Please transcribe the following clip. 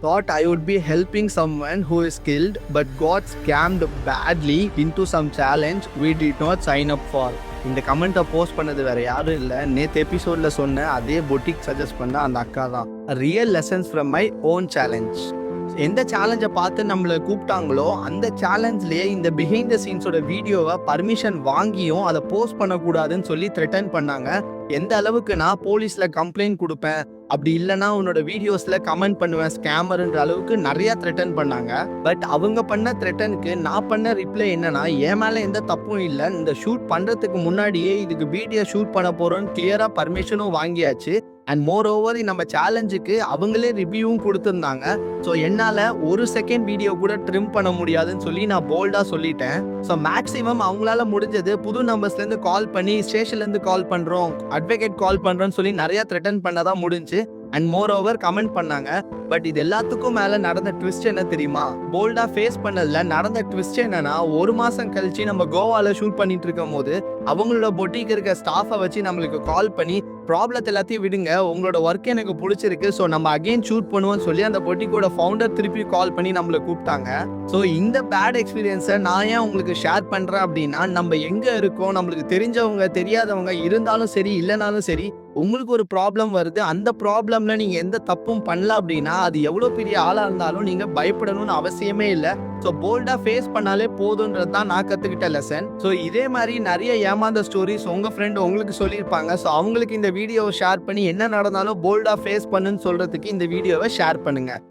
thought I would be helping someone who is skilled but got scammed badly into some challenge we did not sign up for. இந்த கமெண்ட்டை post பண்ணது வேற யாரும் இல்லை, நேற்று எபிசோட்ல சொன்ன அதே பொட்டிக் சஜஸ்ட் பண்ண அந்த அக்கா தான். Real lessons from my own challenge. எந்த சேலஞ்சை பார்த்து நம்மளை கூப்பிட்டாங்களோ அந்த சேலஞ்ச்லேயே இந்த பிஹைண்ட் த சீன்ஸோட வீடியோவை பர்மிஷன் வாங்கியும் அதை போஸ்ட் பண்ணக்கூடாதுன்னு சொல்லி த்ரெட்டன் பண்ணாங்க. எந்த அளவுக்கு நான் போலீஸில் கம்ப்ளைண்ட் கொடுப்பேன், அப்படி இல்லைன்னா உன்னோட வீடியோஸில் கமெண்ட் பண்ணுவேன் ஸ்கேமர்ன்ற அளவுக்கு நிறைய த்ரெட்டன் பண்ணாங்க. பட் அவங்க பண்ண த்ரெட்டனுக்கு நான் பண்ண ரிப்ளை என்னன்னா, என் மேலே எந்த தப்பும் இல்லை, இந்த ஷூட் பண்ணுறதுக்கு முன்னாடியே இதுக்கு வீடியோ ஷூட் பண்ண போகிறோன்னு கிளியராக பர்மிஷனும் வாங்கியாச்சு. அண்ட் மோர் ஓவர் நம்ம சேலஞ்சுக்கு அவங்களே ரிவ்யூவும் கொடுத்துருந்தாங்க. ஸோ என்னால் ஒரு செகண்ட் வீடியோ கூட ட்ரிம் பண்ண முடியாதுன்னு சொல்லி நான் போல்டாக சொல்லிட்டேன். ஸோ மேக்ஸிமம் அவங்களால முடிஞ்சது புது நம்பர்ஸ்லேருந்து கால் பண்ணி ஸ்டேஷன்லேருந்து கால் பண்ணுறோம், அட்வொகேட் கால் பண்ணுறோன்னு சொல்லி நிறையா த்ரெட்டன் பண்ண தான் முடிஞ்சு. அண்ட் மோர் ஓவர் கமெண்ட் பண்ணாங்க. பட் இது எல்லாத்துக்கும் மேலே நடந்த ட்விஸ்ட் என்ன தெரியுமா? போல்டாக ஃபேஸ் பண்ணதில் நடந்த ட்விஸ்ட் என்னன்னா, ஒரு மாதம் கழிச்சு நம்ம கோவாவில் ஷூட் பண்ணிட்டு இருக்கும் போது அவங்களோட பொட்டிக்கு இருக்க ஸ்டாஃபை வச்சு நம்மளுக்கு கால் பண்ணி ப்ராப்ளத்தை எல்லாத்தையும் விடுங்க, உங்களோட ஒர்க் எனக்கு பிடிச்சிருக்கு, ஸோ நம்ம அகெயின் ஷூட் பண்ணுவோம்னு சொல்லி அந்த பொட்டிக்கோட ஃபவுண்டர் திருப்பி கால் பண்ணி நம்மளை கூப்பிட்டாங்க. ஸோ இந்த பேட் எக்ஸ்பீரியன்ஸை நான் ஏன் உங்களுக்கு ஷேர் பண்ணுறேன் அப்படின்னா, நம்ம எங்கே இருக்கோம், நம்மளுக்கு தெரிஞ்சவங்க தெரியாதவங்க இருந்தாலும் சரி இல்லைனாலும் சரி, உங்களுக்கு ஒரு ப்ராப்ளம் வருது, அந்த ப்ராப்ளம்ல நீங்கள் எந்த தப்பும் பண்ணல அப்படின்னா அது எவ்வளோ பெரிய ஆளாக இருந்தாலும் நீங்கள் பயப்படணும்னு அவசியமே இல்லை. ஸோ போல்டாக ஃபேஸ் பண்ணாலே போதுன்றது தான் நான் கற்றுக்கிட்ட லெசன். ஸோ இதே மாதிரி நிறைய ஏமாந்த ஸ்டோரிஸ் உங்கள் ஃப்ரெண்டு உங்களுக்கு சொல்லியிருப்பாங்க. ஸோ அவங்களுக்கு இந்த வீடியோவை ஷேர் பண்ணி என்ன நடந்தாலும் போல்டாக ஃபேஸ் பண்ணுன்னு சொல்கிறதுக்கு இந்த வீடியோவை ஷேர் பண்ணுங்கள்.